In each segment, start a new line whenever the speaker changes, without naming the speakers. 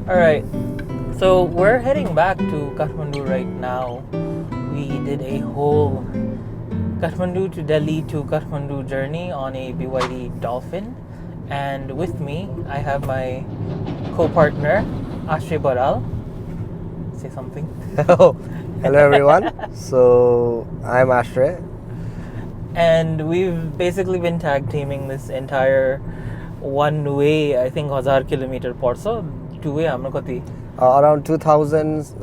Alright, so we're heading back to Kathmandu right now. We did a whole Kathmandu to Delhi to Kathmandu journey on a BYD Dolphin. And with me, I have my co-partner, Ashay Baral. Say something.
Hello everyone. So I'm Ashray.
And we've basically been tag teaming this entire one way, I think 1000 kilometer porso. Two way, I'm not
Around 2000,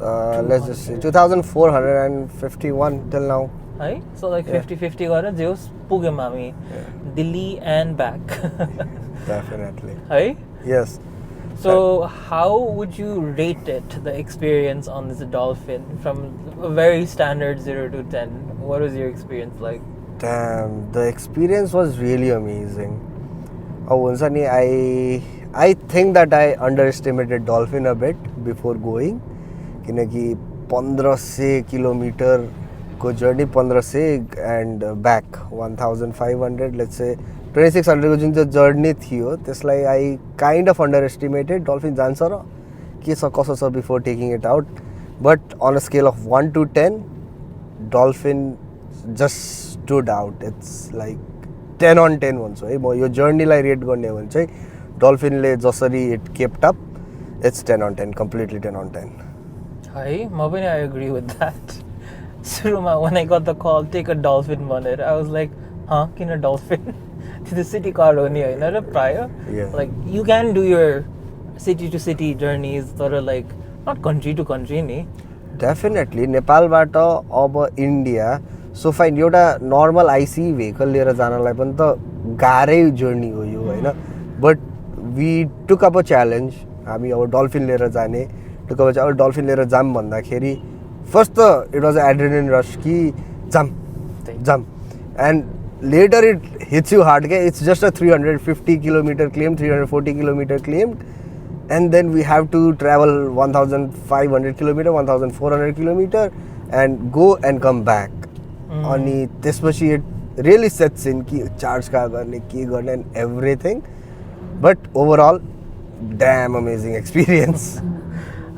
let's just say 2451 till now.
Right? So like 50-50 gara Zeus Pugamami, Delhi and back.
Definitely.
Right?
Yes.
So how would you rate it, the experience on this Dolphin from a very standard 0 to 10? What was your experience like?
Damn, the experience was really amazing. I think that I underestimated Dolphin a bit before going. Kinaki 1500 kilometer ko journey 1500 and back 1500, let's say 2600 ko jun journey thiyo त्यसलाई I kind of underestimated. Dolphin जान्छ र के छ कसो छ before taking it out, but on a scale of 1 to 10 Dolphin just stood out. It's like 10 on 10 भन्छु है म यो जर्नीलाई रेट गर्ने हो भने चाहिँ डल्फिनले जसरी it kept up, it's 10 on 10, completely 10 on 10.
Hi, I agree with that. Suruma, when I got the call, take a Dolphin on it, I was like, huh, can a Dolphin? To the city car only, not a prior.
Yeah.
Like, you can do your city to city journeys, sort of like, not country to country, ni.
Definitely. Nepal bata अब India. So fine, एउटा normal IC vehicle लिएर जानलाई पनि त गाह्रै journey हो यो हैन. But we took up a challenge. हामी अब Dolphin लिएर जाने. took up a challenge. Dolphin लिएर जाम भन्दाखेरि first it was an adrenaline rush कि jump. And later it hits you hard. It's just a 350 kilometer claim, 340 kilometer claim. And then we have to travel 1500 kilometer, 1400 kilometer and go and come back. Ani त्यसपछि it really sets in कि charge का गर्ने के गर्ने and everything. But overall, damn amazing experience.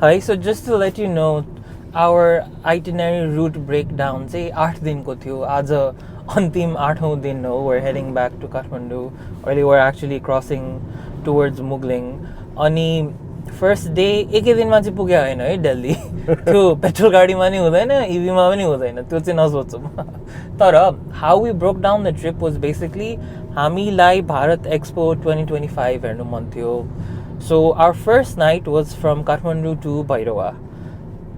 Hi, so just to let you know, our itinerary route breakdown चाहिँ 8 दिनको थियो. आज अन्तिम 8औं दिन हो. We're heading back to Kathmandu. Or we're actually crossing towards Mugling. Ani first day एकै दिनमा चाहिँ पुग्यो हैन है दिल्ली. त्यो पेट्रोल गाडीमा नि हुँदैन, EV मा पनि हुँदैन. त्यो चाहिँ नसोचौं. तर how we broke down the trip was basically हामीलाई Bharat Expo 2025 हेर्नु मन थियो. So our first night was from Kathmandu to Bhairawa.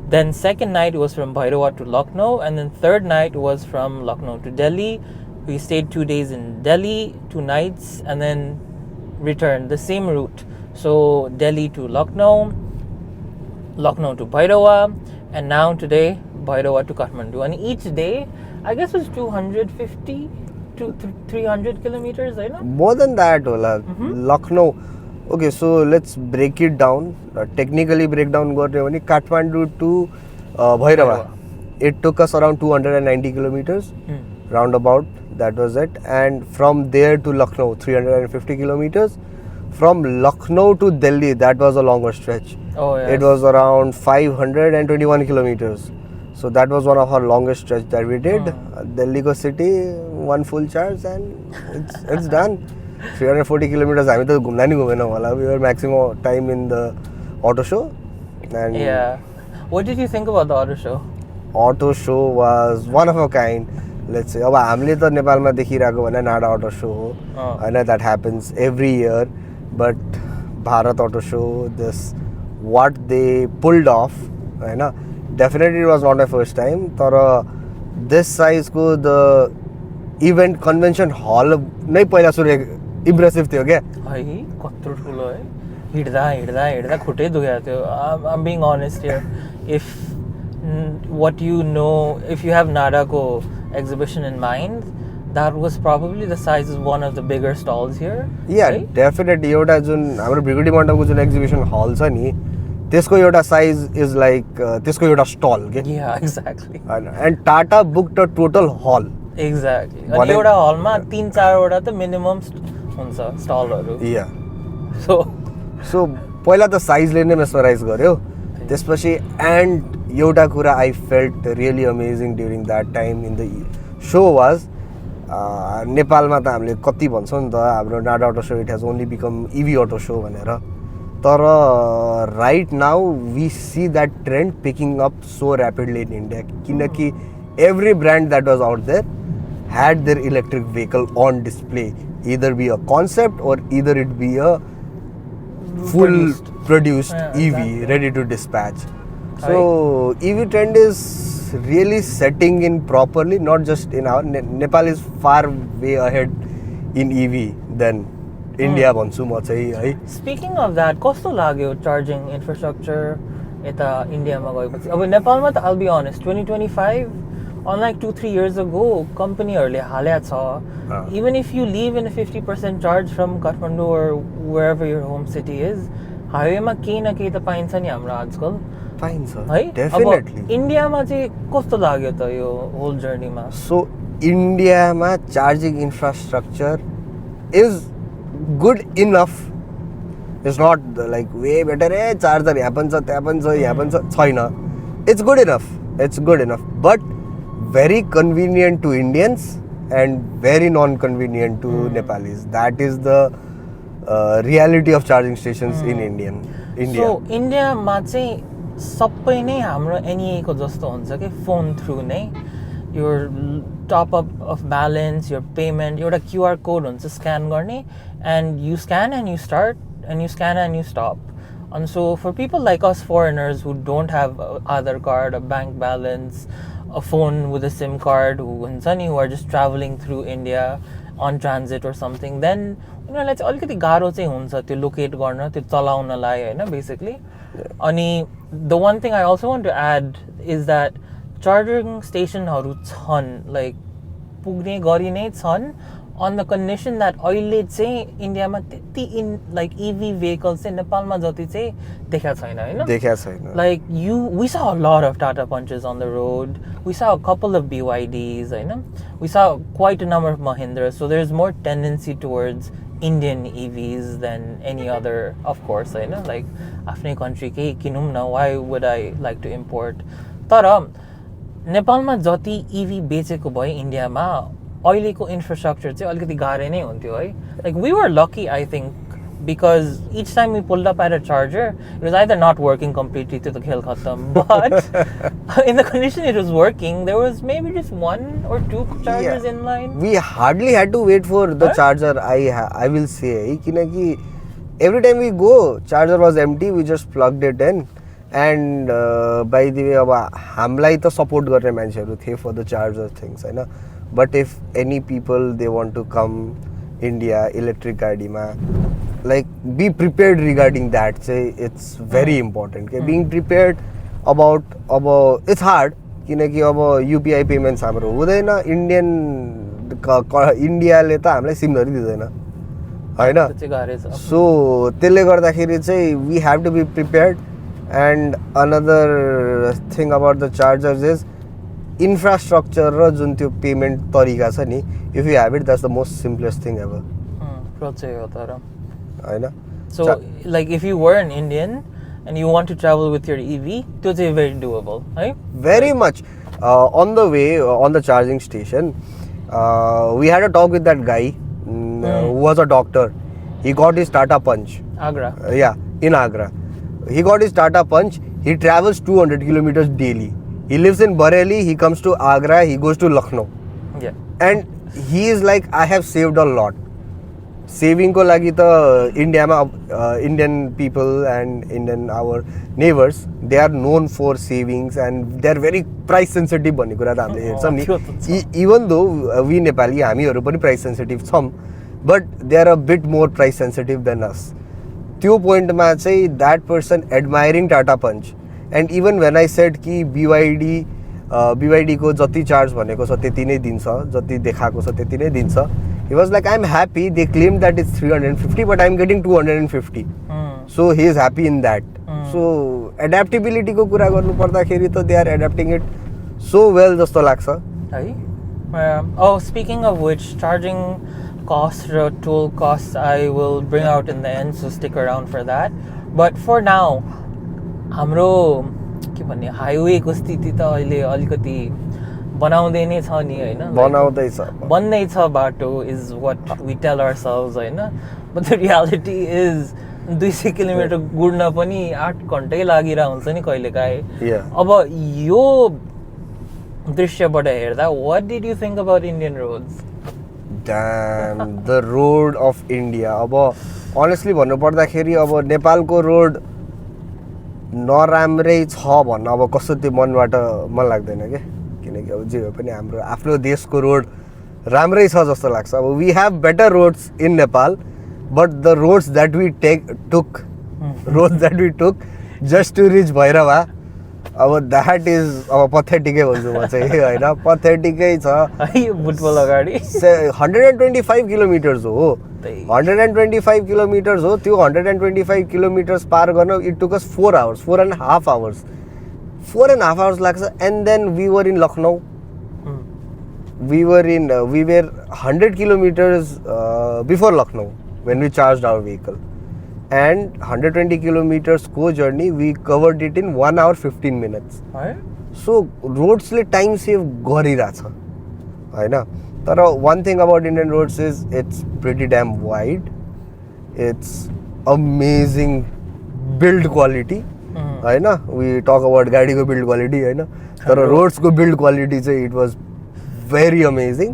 Then second night was from Bhairawa to Lucknow, and then third night was from Lucknow to Delhi. We stayed 2 days in Delhi, 2 nights, and then returned the same route. So Delhi to Lucknow, Lucknow to Bhairawa, and now today Bhairawa to Kathmandu. And each day, I guess was 250 to 300 kilometers, I know?
More than that, Ola. Lucknow. Okay, so let's break it down. Technically break down Kathmandu to Bhairawa. It took us around 290 kilometers, roundabout, that was it. And from there to Lucknow, 350 kilometers. From Lucknow to Delhi, that was a longer stretch.
Oh, yes.
It was around 521 kilometers. So that was one of our longest stretch that we did. Delhi go city, one full charge and it's done. 340 kilometers. We were maximum time in the auto show. And
yeah. What did you think about the auto show?
Auto show was one of a kind. Let's say, हामीले त नेपालमा देखिरहेको भने NADA auto show हो. And that happens every year. But Bharat Auto show, this what they pulled off, definitely it was not my first time. But this size ko the event convention hall नै पहिला सुरु impressive थियो के
है कत्रो ठुलो है हिड्दा खुट्टै दुख्या थियो. I'm being honest here. If what you know, if you have NADA ko exhibition in mind, that was probably the size of one of the bigger stalls here.
Yeah,
right?
Definitely. एउटा जुन हाम्रो ब्रिगेडी मण्डपको जुन exhibition हल छ नि त्यसको एउटा size is like त्यसको एउटा स्टल के.
Yeah, exactly.
And Tata booked a total hall.
Exactly. अनि एउटा हलमा 3-4 वटा त मिनिमम हुन्छ स्टलहरु.
Yeah.
So
पहिला त साइजले नै मेसमराइज गर्यो त्यसपछि एन्ड एउटा कुरा I felt really amazing during that time in the show was नेपालमा त हामीले कति भन्छौँ नि त हाम्रो NADA auto show it has only become EV auto show भनेर तर right now we see that trend picking up so rapidly in India किनकि every brand that was out there had their electric vehicle on display, either be a concept or either it be a full produced EV ready to dispatch. So EV trend is really setting in properly, not just in our Nepal is far way ahead in EV than India भन्छु म चाहिँ है.
Speaking of that, कस्तो लाग्यो charging infrastructure यता इन्डियामा गएपछि? अब नेपालमा त I'll be honest 2025 unlike 2-3 years ago companyहरूले हालेको छ. Even if you leave in a 50% charge from Kathmandu or wherever your home city is, हाइवेमा केही न केही त पाइन्छ नि हाम्रो आजकल.
पाइन्छ
है
डेफिनेटली.
इन्डियामा चाहिँ कस्तो लाग्यो त यो होल जर्नीमा?
सो इन्डियामा charging infrastructure is good enough. It's not like way better a charger यहाँ पनि छ त्यहाँ पनि छ यहाँ पनि छ छैन. It's good enough but very convenient to Indians and very non-convenient to Nepalis. That is the reality of charging stations in India.
So India मा चाहिँ सबै नै हाम्रो NEA को जस्तो हुन्छ के फोन थ्रु नै your top up of balance, your payment, एउटा QR code हुन्छ स्क्यान गर्ने and you scan and you start and you scan and you stop. And so for people like us foreigners who don't have Aadhaar card, a bank balance, a phone with a SIM card, who are just traveling through India on transit or something, then उनीहरूलाई चाहिँ अलिकति गाह्रो चाहिँ हुन्छ त्यो locate गर्न त्यो चलाउनलाई हैन basically. अनि the one thing I also want to add is that charging stationहरू छन् like पुग्ने गरी नै छन् on the condition that अहिले चाहिँ इन्डियामा त्यति इन like EV vehicles चाहिँ नेपालमा जति चाहिँ देखाएको छैन हैन.
देखाएको छैन.
Like we saw a lot of Tata Punches on the road. We saw a couple of BYDs, हैन. We saw quite a number of Mahindras. So there's more tendency towards Indian EVs than any other, of course, हैन. Like आफ्नै country के किनौँ न, why would I like to import? तर नेपालमा जति EV बेचेको भए इन्डियामा अहिलेको इन्फ्रास्ट्रक्चर चाहिँ अलिकति गाह्रै नै हुन्थ्यो है. Like we were lucky I think because each time we pulled up at a charger it was either not working completely to the khel khatam but in the condition it was working there was maybe just 1 or 2 chargers in line.
We hardly had to wait for the charger. I will say kinaki every time we go charger was empty, we just plugged it in and by the way अब हामीलाई त support गर्ने मान्छेहरू थिए for the charger things हैन. But if any people they want to come India electric गाडीमा like be prepared regarding that. Say it's very important. Okay? Being prepared about it's hard किनकि अब UPI payments हाम्रो हुँदैन. इन्डियाले त हामीलाई सिमहरु दिँदैन हैन. So त्यसले गर्दाखेरि चाहिँ we have to be prepared. And another thing about the chargers is infrastructure र जुन त्यो पेमेन्ट तरिका छ नि, if you have it that's the most simplest thing ever. हैन.
So like if you were an Indian and you want to travel with your EV, त्यो चाहिँ very doable, right?
Very much. On the way on the charging station, we had a talk with that guy who was a doctor. He got his Tata Punch.
Agra.
Yeah, in Agra. He got his Tata Punch. He travels 200 kilometers daily. He lives in Bareilly. He comes to Agra. He goes to Lucknow.
Yeah.
And he is like, I have saved a lot. Saving ko lagi ta India ma Indian people and Indian our neighbors, they are known for savings and they are very price sensitive भन्ने कुरा त हामीले हेर्छौं नि. Even though we Nepali हामीहरु पनि price sensitive छौं, but they are a bit more price sensitive than us. त्यो पोइन्टमा चाहिँ that person admiring Tata Punch. And even when I said कि BYD को जति चार्ज भनेको छ त्यति नै दिन्छ, जति देखाएको छ त्यति नै दिन्छ, he was like, I'm happy. They claimed that it's 350 but I'm getting 250. So he is happy in that. So adaptability को कुरा गर्नु पर्दाखेरि त they are adapting it so well जस्तो लाग्छ.
Oh, speaking of which, charging costs or toll costs I will bring out in the end, so stick around for that. But for now हाम्रो के भन्ने हाइवेको स्थिति त अहिले अलिकति बनाउँदै नै छ नि होइन बन्दैछ बाटो is what we tell ourselves होइन but the reality is 200 kilometre गुड्न पनि 8 घन्टै लागिरहेको हुन्छ नि कहिलेकाहीँ अब यो दृश्यबाट हेर्दा what did you think about Indian roads
the road of India अब अनेस्टली भन्नुपर्दाखेरि अब नेपालको रोड नराम्रै छ भन्न अब कस्तो त्यो मनबाट मन लाग्दैन क्या किनकि अब जे भए पनि हाम्रो आफ्नो देशको रोड राम्रै छ जस्तो लाग्छ अब we have better roads in Nepal but the roads that we took just to reach Bhairahawa अब द्याट इज अब पथेटिकै भन्छु म चाहिँ होइन पथेटिकै छ
बुटबल अगाडि
125 किलोमिटर्स हो 125 किलोमिटर्स हो त्यो 125 किलोमिटर्स पार गर्न it took us 4 hours 4.5 hours 4.5 hours लाग्छ and then we were in Lucknow we were 100 kilometers before Lucknow when we charged our vehicle, and 120 kilometers co journey we covered it in 1 hour 15 minutes. So roads le time save गरिरहेछ हैन तर one thing about Indian roads is it's pretty damn wide, it's amazing build quality हैन we talk about गाडी को build quality हैन तर roads को build quality चाहिँ it was very amazing.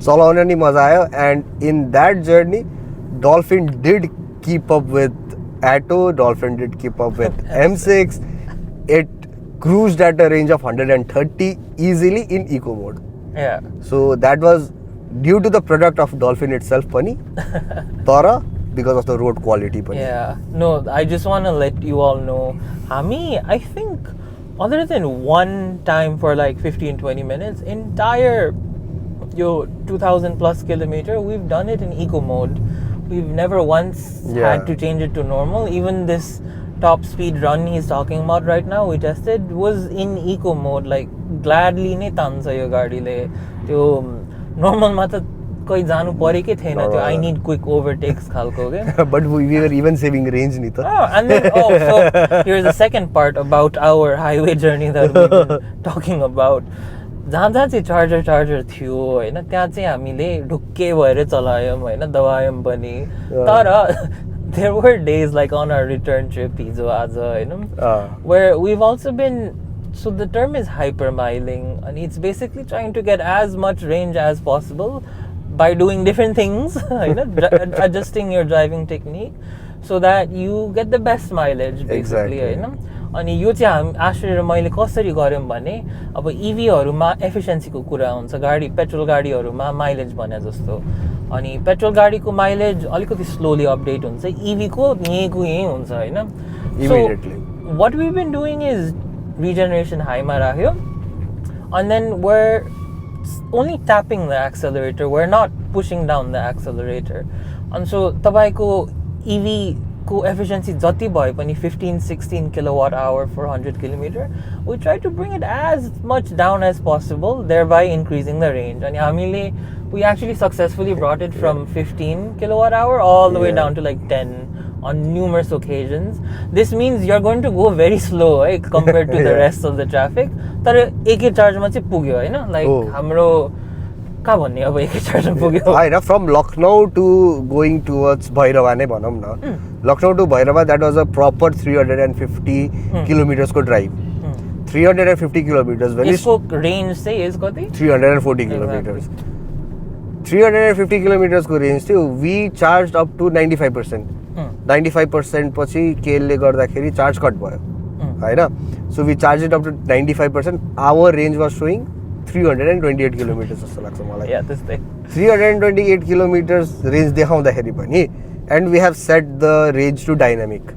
चलाउन नि मजा आयो and in that journey Dolphin did keep up with Auto, Dolphin did keep up with M6. It cruised at a range of 130 easily in eco mode.
Yeah.
So that was due to the product of Dolphin itself pani tara because of the road quality pani.
Yeah. No, I just want to let you all know I think other than one time for like 15-20 minutes entire 2000 plus kilometer we've done it in eco mode. We've never once had to change it to normal. Even this top speed run he's talking about right now we tested was in eco mode. Like gladly नै तान्छ यो गाडीले त्यो normal मा त कहीं जानु परेकै थिएन त्यो I need quick overtakes खालको के
but we were even saving range नि त
and then so here's the second part about our highway journey that we've been talking about. जहाँ चाहिँ चार्जर थियो हैन त्यहाँ चाहिँ हामीले ढुक्के भएर चलायौं हैन दबायौं पनि तर there were days like on our return trip हिजो आज हैन where we've also been, so the term is hypermiling and it's basically trying to get as much range as possible by doing different things adjusting your driving technique so that you get the best mileage basically हैन अनि यो चाहिँ आश्रय मैले कसरी गर्यौं भने अब इभी हरुमा एफिशिएन्सी को कुरा हुन्छ गाडी पेट्रोल गाडीहरुमा माइलेज भने जस्तो अनि पेट्रोल गाडीको माइलेज अलिकति स्लोली अपडेट हुन्छ इभी को यहीँको यही हुन्छ हैन
immediately
what we've been doing is regeneration high मा राख्यो and then we're only tapping the accelerator, we're not pushing down the accelerator. And so तपाईको EV को efficiency जति भए पनि 15-16 kilowatt hour for 100 kilometer, we try to bring it as much down as possible, thereby increasing the range. And हामीले we actually successfully brought it from 15 kilowatt hour all the way down to like 10 on numerous occasions. This means you're going to go very slow compared to the rest of the traffic. तर एकै चार्जमा चाहिँ पुग्यो हैन like हाम्रो का भन्ने अब एकै चार्जमा पुग्यो
हैन from Lucknow to going towards Bhairahawa नै भनौं न Lucknow to Bhairahawa that was a proper 350 kilometres को ड्राइभ 350 किलोमिटर्स भने
यसको रेन्ज चाहिँ इज कति
340 किलोमिटर्स 350 किलोमिटर्स को रेन्ज थियो वी चार्ज्ड अप टु 95%. 95% पछि केलले गर्दाखेरि चार्ज कट भयो हैन so we charge it up to 95%. Our range was showing 328 kilometres जस्तो लाग्छ मलाई.
या त्यस्तै
328 किलोमिटर्स रेन्ज देखाउँदाखेरि पनि and we have set the range to dynamic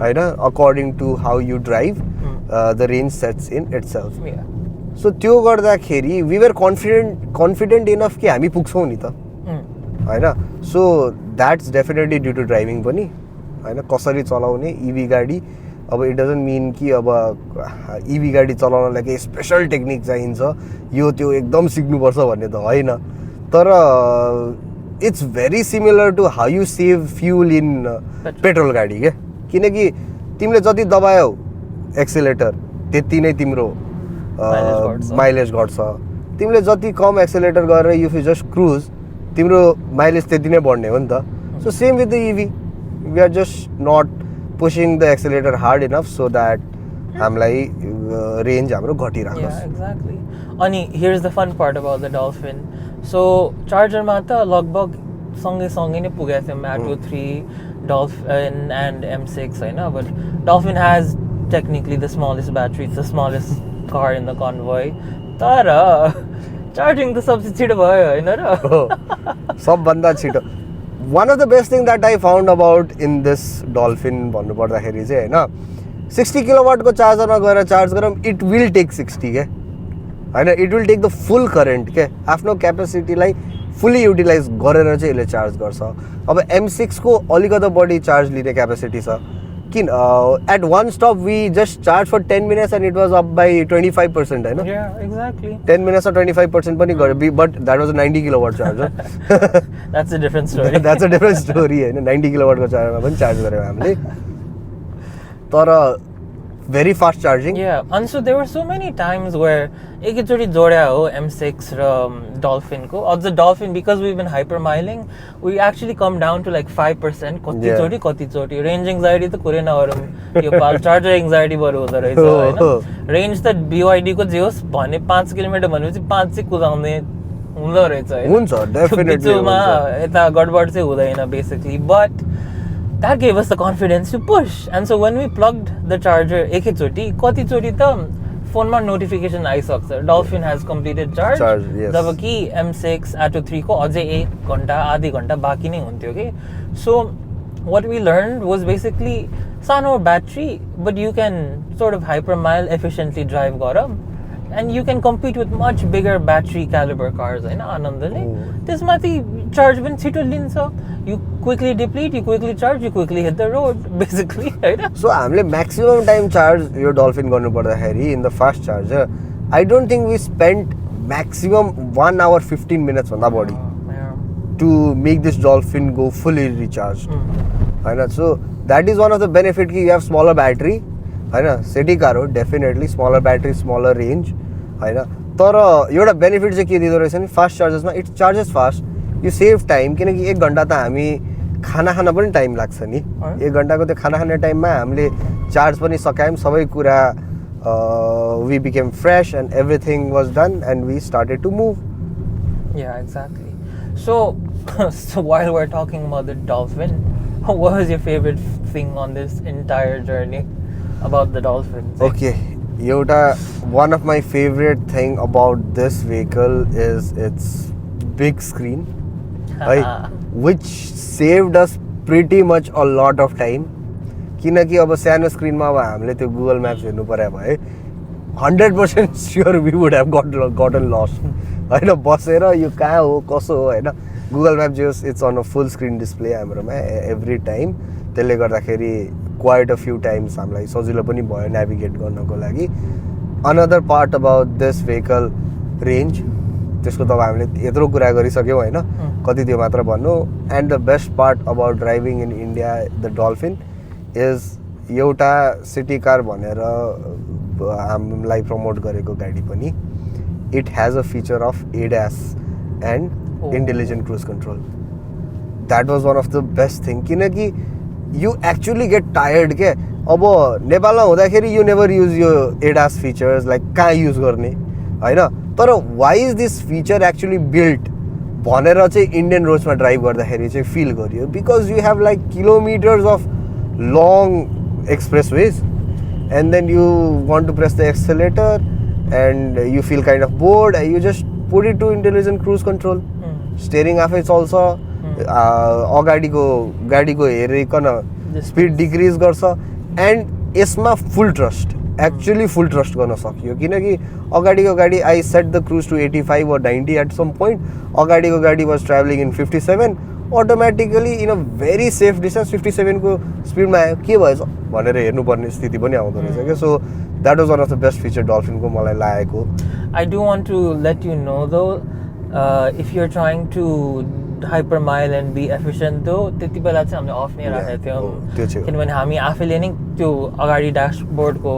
हैन according to how you drive the range sets in itself. So त्यो गर्दाखेरि we were confident enough कि हामी पुग्छौँ नि त हैन. So that's definitely due to driving पनि हैन कसरी चलाउने इभी गाडी. अब इट डजन्ट मिन कि अब इभी गाडी चलाउनलाई केही स्पेसल टेक्निक चाहिन्छ यो त्यो एकदम सिक्नुपर्छ भन्ने त होइन तर it's very similar to how you save fuel in petrol गाडी के किनकि तिमीले जति दबायौ एक्सेलेटर त्यति नै तिम्रो माइलेज घट्छ तिमीले जति कम एक्सेलेटर गरेर इफ यु जस्ट क्रुज तिम्रो माइलेज त्यति नै बढ्ने हो नि त so same with the EV we are just not pushing the accelerator hard enough so that हामीलाई रेन्ज हाम्रो घटिराखोस्
एक्ज्याक्टली अनि here is the fun part about the Dolphin so चार्जरमा त लगभग सँगै नै पुगेको थियौँ म्याटो 3 डल्फिन एन्ड M6 होइन but Dolphin has technically the smallest battery the smallest car in the convoy तर चार्जिङ त सबसे छिटो भयो होइन र
सबभन्दा छिटो one of the best thing that I found about in this dolphin भन्नुपर्दाखेरि चाहिँ होइन 60 किलोवाटको चार्जरमा गएर चार्ज गरौँ इट विल टेक 60 के होइन it will take the full current के आफ्नो क्यापेसिटीलाई फुल्ली युटिलाइज गरेर चाहिँ यसले चार्ज गर्छ अब M6 को अलिकति बढी चार्ज लिने क्यापेसिटी छ किन at one stop we just charge for 10 minutes and it was up by 25% होइन 10 मिनट्समा 25% पनि गऱ्यो but that was 90 kilowatt charger
that's a different
story होइन 90 किलोवाटको चार्जरमा पनि चार्ज गऱ्यौँ हामीले तर very fast charging.
Yeah, and so there were so many times where एकचोटि जोड्या हो M6 र Dolphin को अझ Dolphin because we've been hypermiling we actually come down to like 5% कतिचोटि रेन्ज एङ्जाइटी त कुरै नगरौँ यो पाल चार्जर एङ्जाइटी बरु हुँदो रहेछ होइन रेन्ज त BYD को जे होस् भने 5 किलोमिटर भनेपछि 5 चाहिँ कुदाउने हुँदो रहेछ
हुन्छ डेफिनेटली
यता गडबड चाहिँ हुँदैन basically but that gave us the confidence to push and so when we plugged the charger ekachoti katichoti ta phone ma notification aisakcha Dolphin has completed charge
yes.
jabki M6 Atto 3 ko ajai 1 ghanta आधी घण्टा बाँकी नै हुन्थ्यो के so what we learned was basically sano battery but you can sort of hypermile efficiently drive gara and you can compete with much bigger battery caliber cars हैन आनन्दले त्यसमाथि charge पनि छिटो लिन्छ you quickly deplete you quickly charge you quickly hit the road basically हैन
so हामीले maximum time charge यो dolphin गर्नु पर्दाखेरि in the fast charger I don't think we spent maximum 1 hour 15 minutes भन्दा बढी to make this dolphin go fully recharged हैन so that is one of the benefit कि you have smaller battery हैन city car हो definitely smaller battery smaller range हैन तर एउटा benefit चाहिँ के दिँदो रहेछ नि फास्ट चार्जेसमा it charges fast you save time किनकि 1 घण्टा त हामी खाना खान पनि टाइम लाग्छ नि 1 घण्टाको त्यो खाना खाने टाइममा हामीले चार्ज पनि सकायौँ सबै कुरा we became fresh and everything was done and we started to move
yeah exactly so while we're talking about the Dolphin what was your favorite thing on this entire journey about the Dolphin
okay एउटा one of my favorite thing about this vehicle is its big screen right which saved us pretty much a lot of time किनकि अब सानो स्क्रिनमा अब हामीले त्यो Google Maps हेर्नु पर्यो भए 100% sure we would have gotten lost हैन बसेर यो कहाँ हो कसो हो हैन गुगल म्याप जे it's on a full screen display हाम्रोमा एभ्री टाइम त्यसले गर्दाखेरि क्वाइट अ फ्यु टाइम्स हामीलाई सजिलो पनि भयो नेभिगेट गर्नको लागि another part about this vehicle range त्यसको त अब हामीले यत्रो कुरा गरिसक्यौँ होइन कति त्यो मात्र भन्नु and the best part about driving in India the Dolphin is एउटा सिटी कार भनेर हामीलाई प्रमोट गरेको गाडी पनि it has a feature of ADAS and intelligent cruise control that was one of the best thing किनकि you actually get tired के अब नेपालमा हुँदाखेरि यु नेभर युज यो ADAS फिचर्स लाइक कहाँ युज गर्ने होइन तर why is this feature actually built भनेर चाहिँ इन्डियन रोड्समा ड्राइभ गर्दाखेरि चाहिँ फिल गरियो because you have like kilometres of long expressways and then you want to press the accelerator and you feel kind of bored and you just put it to intelligent cruise control steering आफै चल्छ अगाडिको गाडीको हेरिकन speed decrease गर्छ and यसमा full trust actually full trust गर्न सकियो किनकि अगाडिको गाडी I set the cruise to 85 or 90 at some point अगाडिको गाडी was travelling in 57 automatically in a very safe distance 57 को स्पिडमा आयो के भएछ भनेर हेर्नुपर्ने स्थिति पनि आउँदो रहेछ क्या so that was one of the best feature डल्फिनको मलाई लागेको
I do want to let you know though if you are trying to hypermile and be efficient though त्यति बेला चाहिँ हामीले अफ नै राखेको थियौँ किनभने हामी आफैले नै त्यो अगाडि ड्यासबोर्डको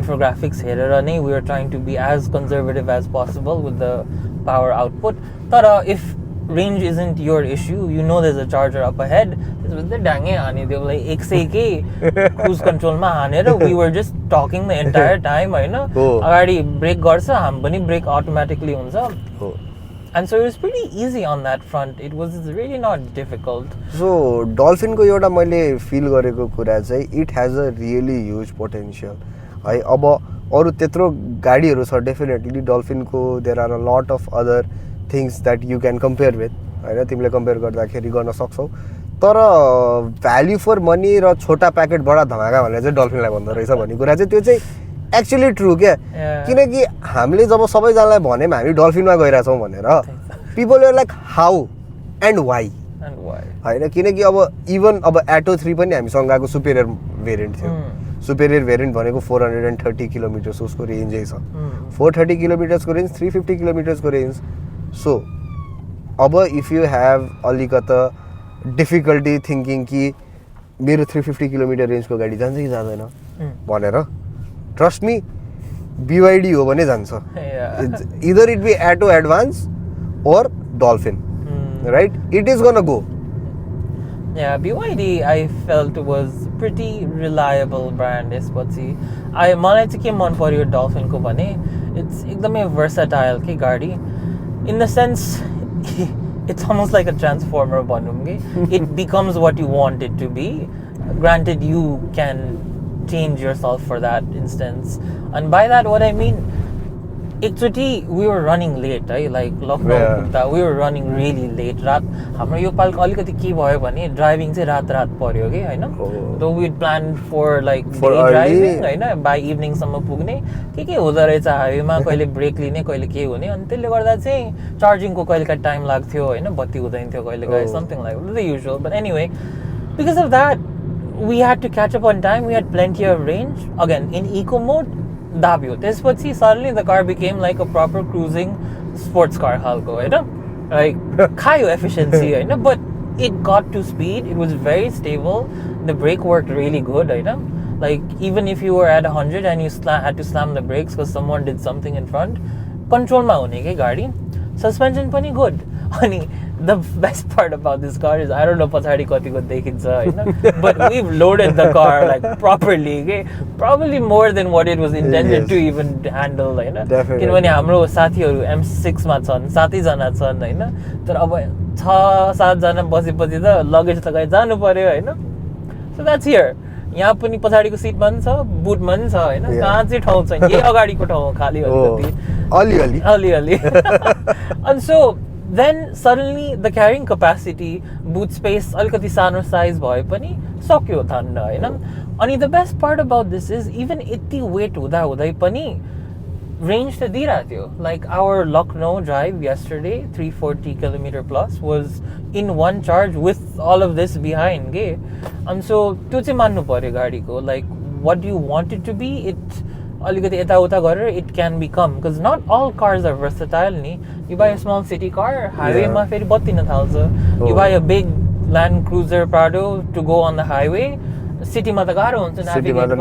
इन्फोग्राफिक्स हेरेर नै we are trying to be as conservative as possible with the power output तर if range isn't your issue you know there's a charger up ahead त्यसपछि चाहिँ ढाङ्गै हानिदियो लाइक 100 के क्रुज कन्ट्रोलमा हानेर we were just talking the entire time होइन अगाडि brake गर्छ हामी पनि ब्रेक अटोमेटिकली हुन्छ and so it was pretty easy on that front it was really not difficult
so Dolphin को एउटा मैले फिल गरेको कुरा चाहिँ it has a really huge potential है अब अरु त्यत्रो गाडीहरु छ डेफिनेटली Dolphin को there are a lot of other things that you can compare with हैन तिमीले कम्पेयर गर्दाखेरि गर्न सक्छौ तर भ्याल्यु फर मनी र छोटा प्याकेट बडा धमाका भनेर चाहिँ Dolphin लाई भन्दो रहेछ भन्ने कुरा चाहिँ त्यो चाहिँ एक्चुअली ट्रु के किनकि हामीले जब सबैजनालाई भन्यौं हामी Dolphin मा गइरा छौं भनेर people are like how and why हैन किनकि अब इभन अब एटो 3 पनि हामीसँग गएको सुपेरियर भेरिएन्ट थियो सुपेरियर भेरिएन्ट भनेको 430 किलोमिटर्स उसको रेन्जै छ 430 किलोमिटर्स को रेन्ज 350 किलोमिटर्स को रेन्ज सो अब इफ यु ह्याभ अलिकता डिफिकल्टी थिंकिङ कि मेरो 350 किलोमिटर रेन्जको गाडी जान्छ कि जाँदैन भनेर ट्रस्ट मी BYD हो भने जान्छ either it be Auto Advance or Dolphin right it is gonna go
yeah BYD I felt was pretty reliable brand यसपछि मलाई चाहिँ के मन पर्यो Dolphin को भने it's एकदमै versatile के गाडी in the sense it's almost like a transformer भनौं के it becomes what you want it to be granted you can change yourself for that instance and by that what I mean एकचोटी we were running late है like lockdown we were running really late रात हाम्रो यो पालको अलिकति के भयो भने driving चाहिँ रात पर्यो के हैन so we planned for like day driving हैन by evening सम्म पुग्ने के हुँदो रहेछ हाइवेमा कहिले ब्रेक लिने कहिले के हुने अनि त्यसले गर्दा चाहिँ चार्जिङको कहिलेका टाइम लाग्थ्यो हैन बत्ती हुँदैन थियो कहिलेका something like the usual but anyway because of that we had to catch up on time we had plenty of range again in eco mode दाब्यो त्यसपछि suddenly the car became like a proper cruising sports car खालको हैन like खायो efficiency हैन but it got to speed it was very stable the brake worked really good हैन like even if you were at 100 and you had to slam the brakes because someone did something in front control मा हुने के गाडी suspension पनि good अनि the best part about this car is I don't know पछाडी कतिको देखिन्छ हैन but we've loaded the car like properly okay probably more than what it was intended to even handle हैन किनभने हाम्रो साथीहरु M6 मा छन् 7 जना छन् हैन तर अब 6-7 जना बसेपछि त लगेज त गए जानु पर्यो हैन so that's here यहाँ पनि पछाडीको सिटमा पनि छ बुटमा पनि छ हैन कहाँ चाहिँ ठाउँ छ यही अगाडीको ठाउँ खाली अलि and so then suddenly the carrying capacity boot space alikati sano size bhaye pani सक्यो थान्न हैन अनि the best part about this is even यति weight हुँदै पनि range त दिइरा थियो like our Lucknow drive yesterday 340 km plus was in one charge with all of this behind के and so त्यो चाहिँ मान्नु पर्यो गाडीको like what you want it to be it अलिकति यता उता गरेर it can become because not all cars are versatile नि you buy a small city car highway मा फेरि बत्तिन थाल्छ you buy a big Land Cruiser Prado to go on the highway city मा त गाह्रो हुन्छ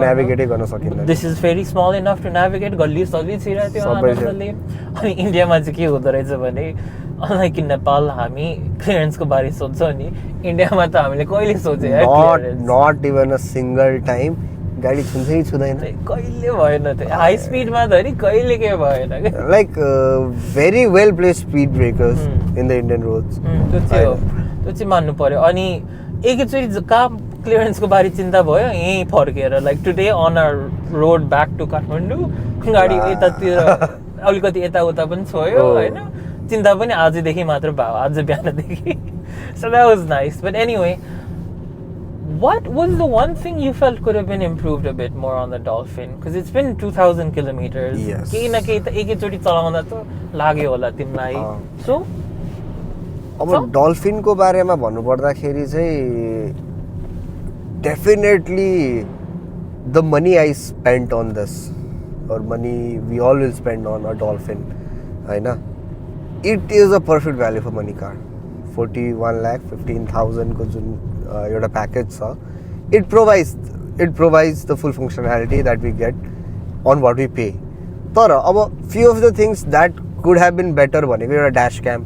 navigate गर्न सकिन्न
this is very small enough to navigate गल्ली सल्ली छिरा त्यो आनन्दले अनि इन्डियामा चाहिँ के हुँदो रहेछ भने unlike in Nepal हामी क्लियरेन्स को बारे सोच्छौं नि इन्डियामा त हामीले कहिले सोचे
not even a single time गाडी छुन्छै छुदैन
कहिले भएन त्यो हाई स्पिडमा त नि कहिले के भएन
like very well placed speed breakers in the Indian roads
त्यो चाहिँ मान्नु पर्यो अनि एकैचोटी काम क्लियरेन्सको बारे चिन्ता भयो यही फर्केर like today on a road back to Kathmandu गाडी यतातिर अलिकति यताउता पनि छोयो हैन चिन्ता पनि आजदेखि मात्र भयो आज बिहानदेखि so that was nice but anyway what was the one thing you felt could have been improved a bit more on the Dolphin because it's been 2000 kilometers केही न केही त एकैचोटी चलाउँदा त लाग्यो होला तिमीलाई so
अब Dolphin को बारेमा भन्नु पर्दाखेरि चाहिँ definitely the money I spent on this or money we all will spend on a Dolphin हैन it is a perfect value for money car 41 lakh 15,000 को जुन एउटा प्याकेज छ it provides the full functionality that we get on what we pay. तर अब few of the things that could have been better भनेको एउटा dash cam,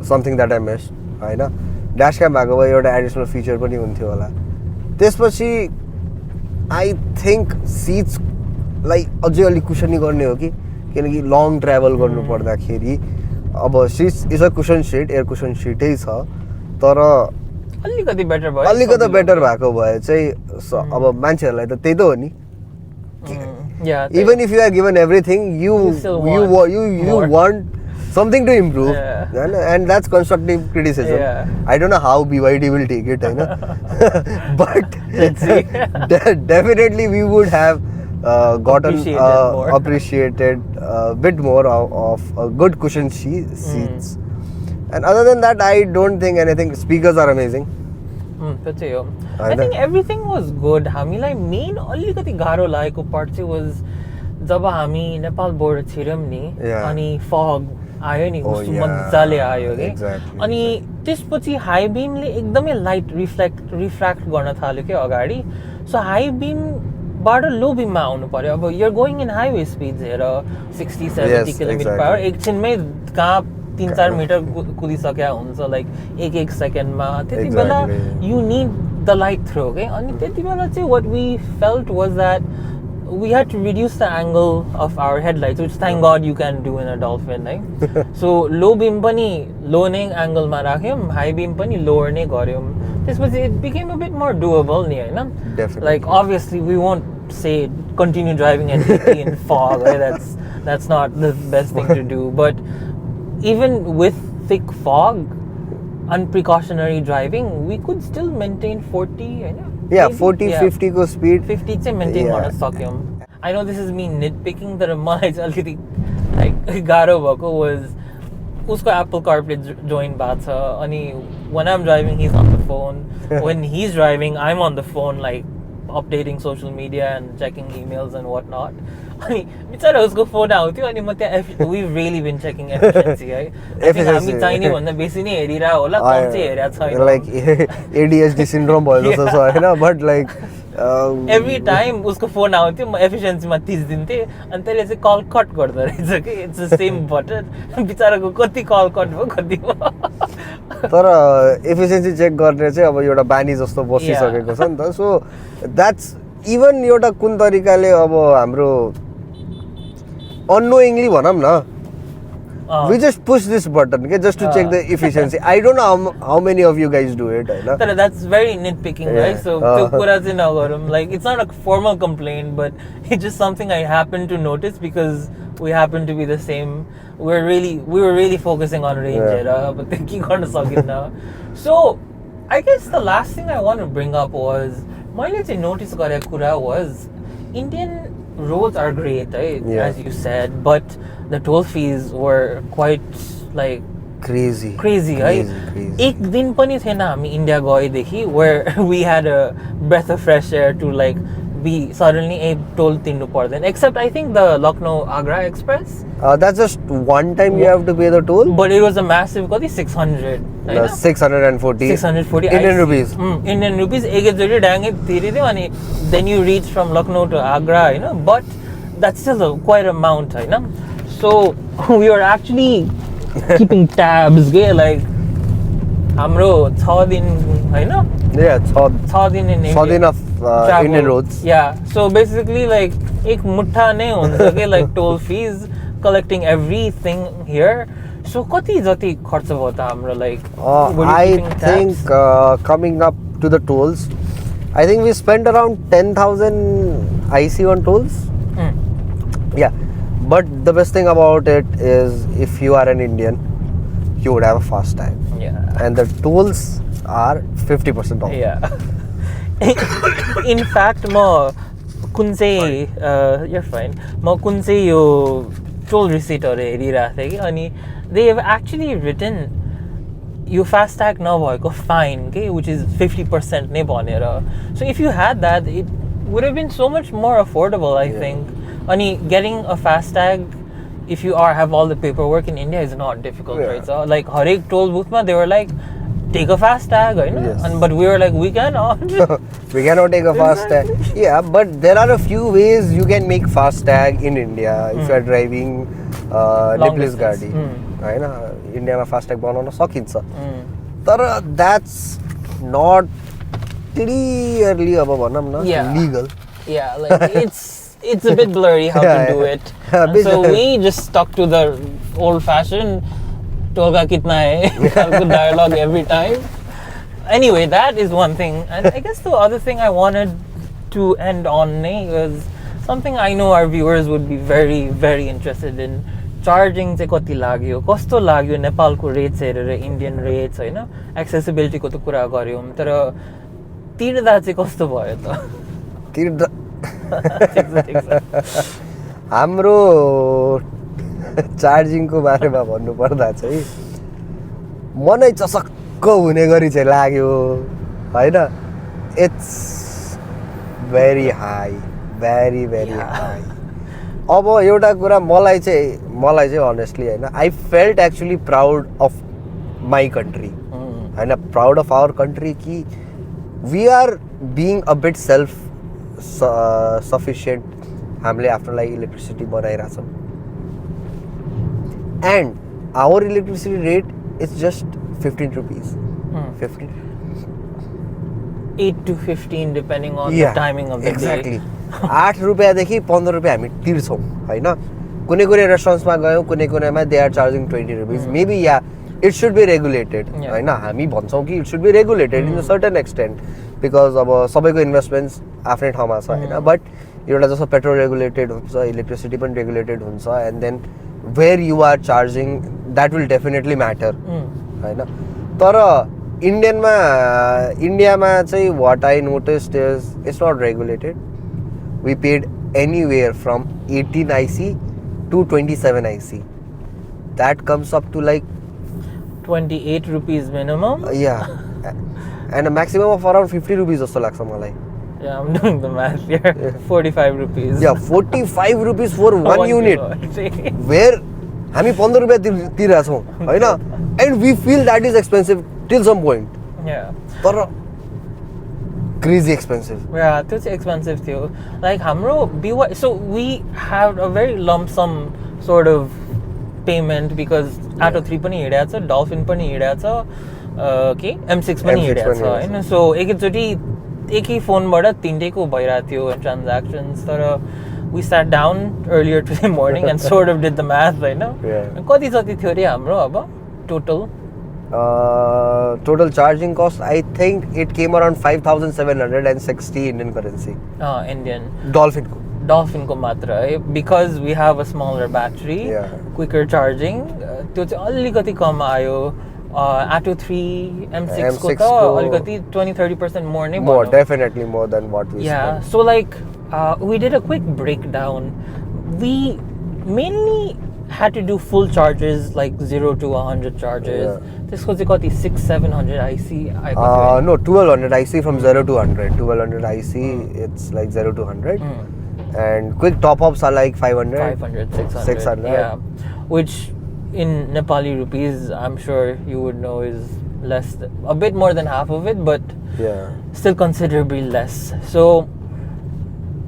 something that I missed हैन. dash cam भएको भए एउटा एडिसनल फिचर पनि हुन्थ्यो होला. त्यसपछि I think seats लाई अझै अलिक कुसनी गर्ने हो कि किनकि लङ ट्राभल गर्नु पर्दाखेरि अब seats is a cushion seat, air cushion सिटै छ तर
अलिकति
बेटर भएको भए चाहिँ अब मान्छेहरूलाई त त्यही त हो नि. Even if you are given everything, you want something to improve, and that's constructive criticism. I don't know how BYD will take it, but
let's see.
Definitely we would have appreciated a bit more of a good cushion seats. And other than that, I don't think anything. Speakers are amazing.
I think everything was good. हामीलाई main अलिकति गाह्रो लागेको part चाहिँ was जब हामी Nepal border छिर्यौं नि अनि फग आयो नि कस्तो मजाले आयो के अनि त्यसपछि हाई बीमले एकदमै लाइट रिफ्र्याक्ट गर्न थाल्यो के अगाडि. सो हाई बीम बाट लो बीममा आउनु पर्यो. अब you are going in highway speeds हेर 60-70 किलोमिटर पर आवर एकछिनमै कहाँ 3-4 मिटर कुदिसक्या हुन्छ लाइक एक सेकेन्डमा. त्यति बेला you need the light throw के. अनि त्यति बेला चाहिँ what we felt was that we had to reduce the angle of our headlights, which thank God you can do in a Dolphin, right? So low beam pani low नै angle मा राख्यौं, high beam pani lower नै गर्यौं. त्यसपछि it became a bit more doable नि हैन. Like obviously we won't say continue driving at 80 in fog, right? That's not the best thing to do, but even with thick fog, unprecautionary driving, we could still maintain 40, हैन.
Yeah, 40-50 को speed
50 चाहिँ maintain गर्न सक्यौं. I know this is me nitpicking, तर मलाई चाहिँ अलिकति like गाह्रो भएको was उसको Apple CarPlay join भएको छ अनि when I'm driving he's on the phone, when he's driving I'm on the phone like updating social media and checking emails and whatnot. अनि बिचारा उसको फोन आउँथ्यो अनि म त्यहाँ we've really been checking efficiency है. हामी चाहिने भन्दा बेसी नै हेरिरा होला, कम चाहिँ हेरेको छैन.
Like ADHD syndrome भयो जस्तो छ हैन, but like
every time उसको फोन आउँथ्यो म एफिसिएन्सीमा 30 दिन्थे अनि त्यसले चाहिँ कल कट गर्दो रहेछ कि इट्स द सेम बटन. बिचाराको कति कल कट भयो कति
तर एफिसिएन्सी चेक गर्ने चाहिँ अब एउटा बानी जस्तो बसिसकेको छ नि त. सो द्याट्स इभन एउटा कुन तरिकाले अब हाम्रो unknowingly भनौं न we just push this button just to check the efficiency. I don't know how many of you guys do it, right?
But that's very nitpicking, right? So like it's not a formal complaint, but it's just something I happen to notice because we happen to be the same. We were really focusing on range, but thinking on a So I guess the last thing I want to bring up was my notice was Indian roads are great, right? As you said, but the toll fees were quite like
crazy,
right? एक दिन पनि थिएन हामी India गएदेखि where we had a breath of fresh air to like be suddenly a toll तिर्नु पर्दैन, except I think the Lucknow Agra Express.
That's just one time you have to pay the toll.
But it was a massive 600.
640 Indian rupees.
Indian rupees. Then you reach from Lucknow to Agra, but that's still quite amount, So we were actually keeping tabs, like hamro 6 दिन,
Yeah, 6
दिन in India.
6 दिन of Indian roads.
Yeah, so basically like ek mutta nahi huncha like toll fees, collecting everything here. So कति जति खर्च भयो त हाम्रो like
I think coming up to the tolls, I think we spent around 10,000 IC on tolls. Yeah, but the best thing about it is if you are an Indian, you would have a fast tag.
Yeah.
And the tolls are 50% off.
Yeah. In fact, you're fine. Yo toll receipt and they have actually written you fast tag now fine, which is 50%. So if you had that, it would have been so much more affordable, I think. Getting a fast tag if you have all the paperwork in India, it's not difficult,
Yeah.
right? So like Harik toll booth ma, they were like, take a fast tag, right?
Yes.
But we were like, we cannot.
We cannot take a fast tag. Yeah, but there are a few ways you can make fast tag in India if you are driving
Long
Nepalese
distance.
गाडी हैन इन्डियामा fast tag बनाउन सकिन्छ तर that's not clearly अब भनौँ न
Yeah.
Legal
Yeah, like it's a bit blurry how
Yeah,
to do
yeah.
it. And so we just stuck to the old-fashioned "Tolga kitna hai" type of dialogue every time. Anyway, that is one thing, and I guess the other thing I wanted to end on was something I know our viewers would be very, very interested in. Charging चाहिँ कति लाग्यो कस्तो लाग्यो नेपालको rates हेरेर Indian rates हैन एक्सेसिबिलिटीको त कुरा गर्यौं तर तिर्दा चाहिँ कस्तो भयो त
तिर्दा
ठिक छ
हाम्रो चार्जिङको बारेमा भन्नुपर्दा चाहिँ मनै चसक्क हुने गरी चाहिँ लाग्यो हैन it's very high very very high अब एउटा कुरा मलाई चाहिँ अनेस्टली हैन I felt actually proud of my country हैन प्राउड अफ आवर कन्ट्री कि we are being a bit self sufficient हामीले आफ्नो लागि इलेक्ट्रिसिटी बनाइरहेछौँ and our electricity rate is just 15 rupees 15
8 to 15 depending on
Yeah,
the timing of the
exactly.
day.
8 रुपियाँदेखि 15 रुपियाँ हामी तिर्छौँ होइन कुनै कुनै रेस्टुरेन्ट्समा गयौँ कुनै कुनैमा they are charging 20 rupees maybe yeah it should be regulated होइन हामी भन्छौँ कि it should be regulated in a certain extent because अब सबैको इन्भेस्टमेन्ट्स आफ्नै ठाउँमा छ होइन बट एउटा जस्तो पेट्रोल रेगुलेटेड हुन्छ इलेक्ट्रिसिटी पनि रेगुलेटेड हुन्छ and then where you are charging that will definitely matter होइन तर इन्डियामा चाहिँ what I noticed is it's not regulated we paid anywhere from 18 IC to 27 IC that comes up to like
28 rupees minimum.
Yeah and a maximum of around 50 rupees जस्तो लाग्छ मलाई.
Yeah, I'm doing the math here. 45 rupees.
Yeah, 45 rupees for one unit. Where हामी 15 रुपियाँ तिरेछौँ हैन and we feel that is expensive till some point.
Yeah.
तर crazy expensive.
Yeah, त्यो चाहिँ expensive थियो. Like हाम्रो BYD, so we have a very lump sum sort of payment because Auto 3 पनि हिँडेको छ, Dolphin पनि हिँडेको छ, के M6 पनि हिँडेको छ हैन. So एकैचोटी एकै फोनबाट तीनटैको भइरहेको थियो transactions तर we sat down earlier today morning and sort of did the math हैन. कति जति थियो रे हाम्रो अब total
total charging cost I think it came around 5,760 Indian currency.
Indian.
Dolphin
को मात्र है because we have a smaller battery, quicker charging. त्यो चाहिँ अलिकति कम आयो. Auto 3 M6 को त अलिकति 20-30% more नै
more definitely more than what we spent.
So like we did a quick breakdown. We mainly had to do full charges like 0 to 100 charges. त्यसको चाहिँ कति 600-700 IC आएको थियो.
No, 1200 IC from 0 to 100. 1200 IC it's like 0 to 100. And quick top ups are like 500 600.
Yeah, which in Nepali rupees I'm sure you would know is less a bit more than half of it, but still considerably less. So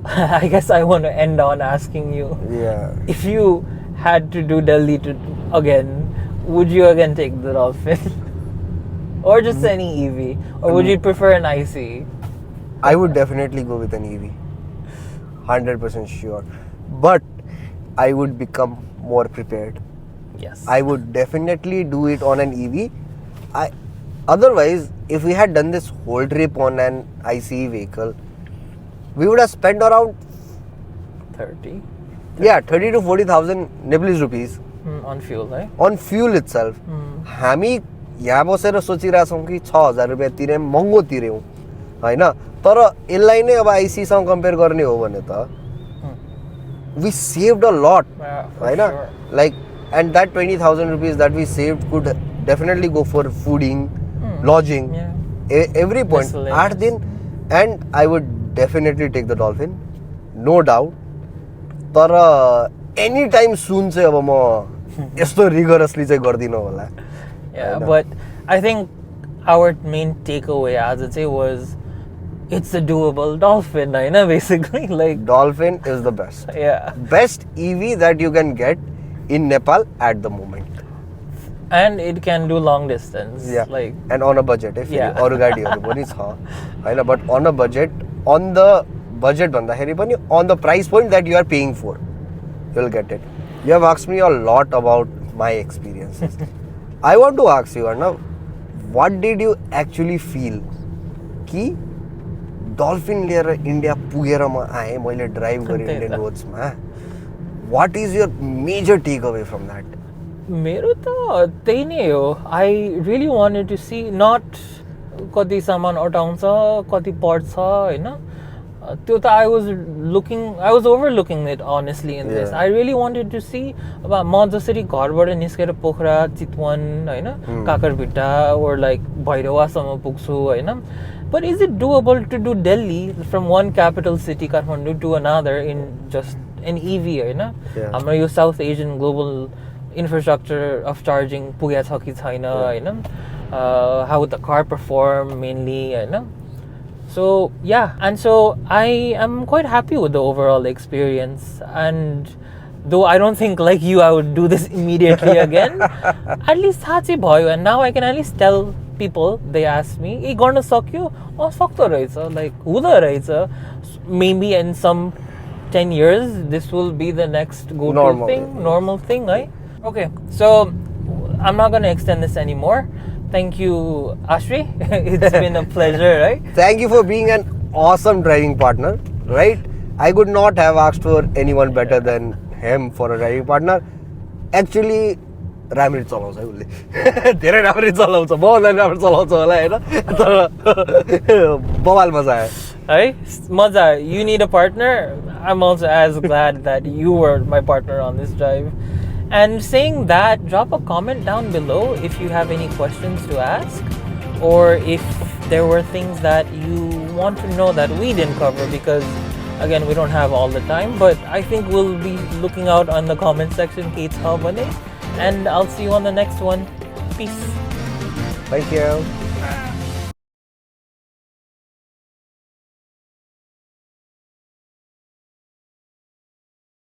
I guess I want to end on asking you, if you had to do Delhi again, would you again take the Dolphin or just any EV, or would you prefer an IC?
I would definitely go with an EV, 100% sure, but I would become more prepared.
Yes,
I would definitely do it on an EV. Otherwise, if we had done this whole trip on an ICE vehicle, we would have spent around
30
to 40,000 Nepalese rupees
on fuel, right?
On fuel itself. हामी यहाँ बसेर सोचिरहेछौँ कि 6,000 रुपियाँ तिर्यौँ महँगो तिर्यौँ हैन तर यसलाई नै अब आइसीसँग कम्पेयर गर्ने हो भने त we saved a lot हैन like and that 20,000 rupees that we saved could definitely go for fooding, lodging, every point. 8 दिन and I would definitely take the Dolphin, no doubt. तर एनी टाइम सुन चाहिँ अब म यस्तो रिगरसली चाहिँ गर्दिनँ होला.
Yeah, but I think our main takeaway as it was it's a doable Dolphin, basically. Like
Dolphin is the best.
Yeah.
Best EV that you can get in Nepal at the moment.
And it can do long distance.
Yeah.
Like
and on a budget. If
yeah.
अरू गाडीहरू पनि छ हैन, but on a budget, on the budget भन्दाखेरि पनि on the price point that you are paying for, you'll get it. You have asked me a lot about my experiences. I want to ask you, Arnav, what did you actually feel कि dolphin लिएर India पुगेर म आएँ, मैले drive गरेँ Indian रोड्समा. What is your major takeaway from that?
मेरो त त्यही नै हो. I really wanted to see not कति सामान अटाउँछ, कति पर्छ हैन. त्यो त I was overlooking it honestly in this. I really wanted to see अब म जसरी घरबाट निस्केर पोखरा, चितवन हैन, काकरभिट्टा or like भैरवासम्म पुग्छु हैन. But is it doable to do Delhi from one capital city Kathmandu to another in just an EV हैन? हाम्रो यो South Asian global infrastructure of charging पुगेको छ कि छैन हैन? How would the car perform mainly हैन? So yeah, and so I am quite happy with the overall experience, and though I don't think like you I would do this immediately again, at least थाहा चाहिँ भयो, and now I can at least tell people, they ask me, "ए गर्न सक्यो?" "A सक्दो रहेछ." Like हुँदो रहेछ. Maybe in some 10 years this will be the next normal thing, right? Okay, so I'm not going to extend this anymore. Thank you, Ashri. It's been a pleasure, right?
Thank you for being an awesome driving partner, right? I could not have asked for anyone better than him for a driving partner. Actually, राम्ररी चलाउँछ है उसले. धेरै राम्ररी चलाउँछ, बहुत राम्ररी चलाउँछ होला हैन, तर बवाल मजा आयो
है. मजा. You need a partner. I'm also as glad that you were my partner on this drive. And saying that, drop a comment down below if you have any questions to ask, or if there were things that you want to know that we didn't cover, because again, we don't have all the time. But I think we'll be looking out on the comment section, Kate's Hub, and I'll see you on the next one. Peace.
Thank you.